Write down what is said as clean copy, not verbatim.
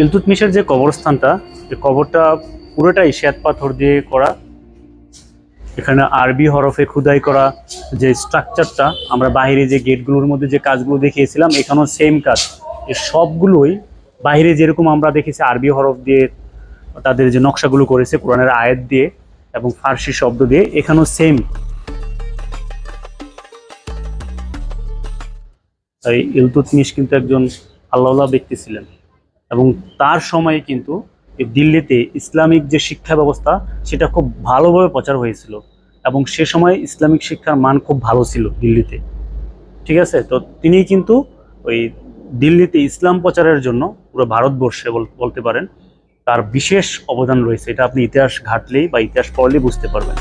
ইলতুৎমিশের যে কবরস্থানটা, এই কবরটা পুরোটাই শ্বেত পাথর দিয়ে করা। এখানে আরবি হরফে খোদাই করা যে স্ট্রাকচারটা, আমরা বাইরে যে গেটগুলোর মধ্যে যে কাজগুলো দেখিয়েছিলাম, এখানেও সেম কাজ। এই সবগুলোই বাইরে যেরকম আমরা দেখেছি আরবি হরফ দিয়ে তাদের যে নকশাগুলো করেছে কোরআনের আয়াত দিয়ে এবং ফার্সি শব্দ দিয়ে, এখানেও সেম। তাই ইলতুৎমিশ কিন্তু একজন আল্লাহওয়ালা ব্যক্তি ছিলেন এবং তার সময়ে কিন্তু এই দিল্লিতে ইসলামিক যে শিক্ষা ব্যবস্থা সেটা খুব ভালোভাবে প্রচার হয়েছিল এবং সে সময় ইসলামিক শিক্ষার মান খুব ভালো ছিল দিল্লিতে। ঠিক আছে, তো তিনি কিন্তু ওই দিল্লিতে ইসলাম প্রচারের জন্য পুরো ভারতবর্ষে বলতে পারেন তার বিশেষ অবদান রয়েছে। এটা আপনি ইতিহাস ঘাটলেই বা ইতিহাস পড়লেই বুঝতে পারবেন।